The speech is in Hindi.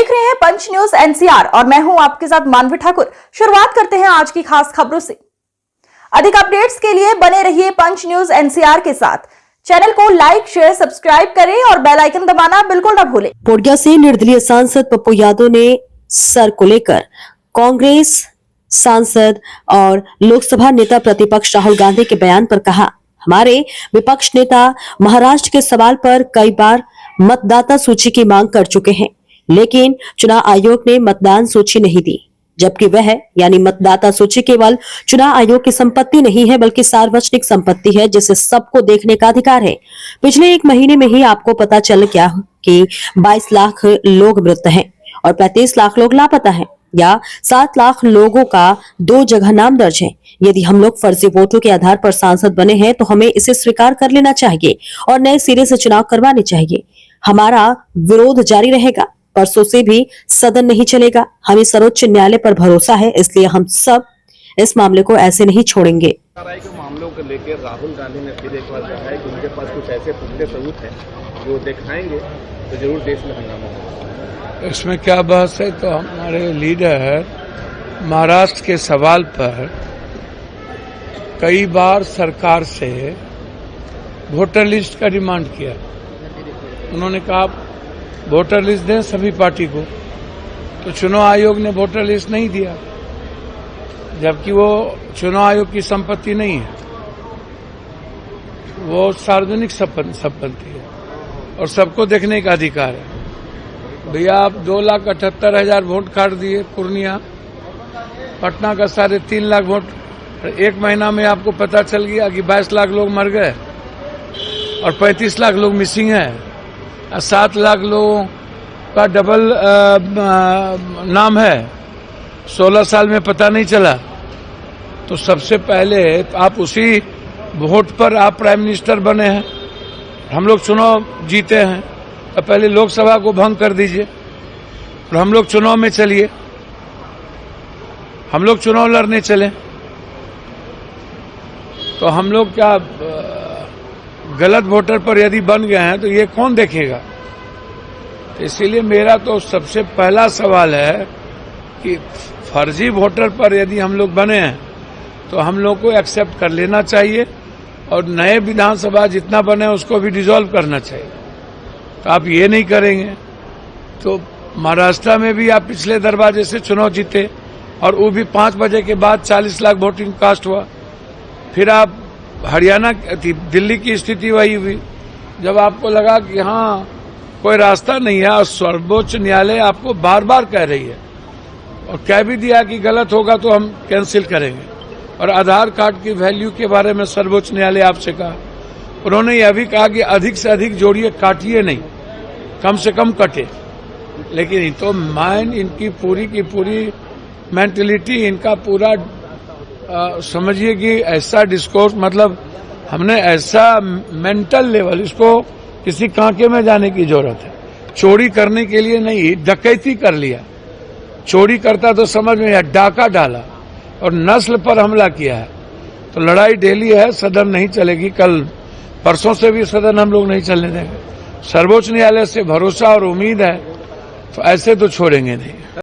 देख रहे हैं पंच न्यूज एनसीआर और मैं हूं आपके साथ मानवी ठाकुर। शुरुआत करते हैं आज की खास खबरों से। अधिक अपडेट्स के लिए बने रहिए पंच न्यूज एनसीआर के साथ। चैनल को लाइक, शेयर, सब्सक्राइब करें और बेल आइकन दबाना बिल्कुल न भूलें। पोडिया से निर्दलीय सांसद पप्पू यादव ने सर को लेकर कांग्रेस सांसद और लोकसभा नेता प्रतिपक्ष राहुल गांधी के बयान पर कहा, हमारे विपक्ष नेता महाराष्ट्र के सवाल पर कई बार मतदाता सूची की मांग कर चुके हैं, लेकिन चुनाव आयोग ने मतदान सूची नहीं दी, जबकि वह यानी मतदाता सूची केवल चुनाव आयोग की संपत्ति नहीं है बल्कि सार्वजनिक संपत्ति है जिसे सबको देखने का अधिकार है। पिछले एक महीने में ही आपको पता चल गया कि 22 लाख लोग मृत हैं और 35 लाख लोग लापता हैं, या 7 लाख लोगों का 2 जगह नाम दर्ज है। यदि हम लोग फर्जी वोटों के आधार पर सांसद बने हैं तो हमें इसे स्वीकार कर लेना चाहिए और नए सिरे से चुनाव करवाने चाहिए। हमारा विरोध जारी रहेगा, परसों से भी सदन नहीं चलेगा। हमें सर्वोच्च न्यायालय पर भरोसा है, इसलिए हम सब इस मामले को ऐसे नहीं छोड़ेंगे। के मामलों को लेकर राहुल गांधी ने फिर एक बार कहा है कि उनके पास कुछ ऐसे पुख्ते सबूत हैं जो दिखाएंगे तो जरूर देश में हंगामा होगा। इसमें क्या बहस है? तो हमारे लीडर महाराष्ट्र के सवाल पर कई बार सरकार से वोटर लिस्ट का डिमांड किया। उन्होंने कहा वोटर लिस्ट दें सभी पार्टी को, तो चुनाव आयोग ने वोटर लिस्ट नहीं दिया, जबकि वो चुनाव आयोग की संपत्ति नहीं है, वो सार्वजनिक संपत्ति है और सबको देखने का अधिकार है। भैया आप 2,78,000 वोट काट दिए पूर्णिया, पटना का 3.5 लाख वोट, एक महीना में आपको पता चल गया कि 22 लाख लोग मर गए और 35 लाख लोग मिसिंग है, 7 लाख लोगों का डबल नाम है, 16 साल में पता नहीं चला। तो सबसे पहले आप उसी वोट पर आप प्राइम मिनिस्टर बने हैं, हम लोग चुनाव जीते हैं, तो पहले लोकसभा को भंग कर दीजिए और हम लोग चुनाव में चलिए, हम लोग चुनाव लड़ने चले। तो हम लोग क्या गलत वोटर पर यदि बन गए हैं तो ये कौन देखेगा? तो इसीलिए मेरा तो सबसे पहला सवाल है कि फर्जी वोटर पर यदि हम लोग बने हैं तो हम लोग को एक्सेप्ट कर लेना चाहिए और नए विधानसभा जितना बने उसको भी डिसॉल्व करना चाहिए। तो आप ये नहीं करेंगे तो महाराष्ट्र में भी आप पिछले दरवाजे से चुनाव जीते और वो भी 5 बजे के बाद 40 लाख वोटिंग कास्ट हुआ। फिर आप हरियाणा, दिल्ली की स्थिति वही हुई, जब आपको लगा कि हाँ कोई रास्ता नहीं है और सर्वोच्च न्यायालय आपको बार बार कह रही है और कह भी दिया कि गलत होगा तो हम कैंसिल करेंगे। और आधार कार्ड की वैल्यू के बारे में सर्वोच्च न्यायालय आपसे कहा, उन्होंने यह भी कहा कि अधिक से अधिक जोड़िए, काटिए नहीं, कम से कम कटे। लेकिन तो माइंड इनकी पूरी की पूरी मेंटलिटी, इनका पूरा समझिए कि ऐसा डिस्कोर्स, मतलब हमने ऐसा मेंटल लेवल, इसको किसी कांके में जाने की जरूरत है। चोरी करने के लिए नहीं, डकैती कर लिया। चोरी करता तो समझ में आया, डाका डाला और नस्ल पर हमला किया है। तो लड़ाई डेली है, सदन नहीं चलेगी। कल परसों से भी सदन हम लोग नहीं चलने देंगे। सर्वोच्च न्यायालय से भरोसा और उम्मीद है, तो ऐसे तो छोड़ेंगे नहीं।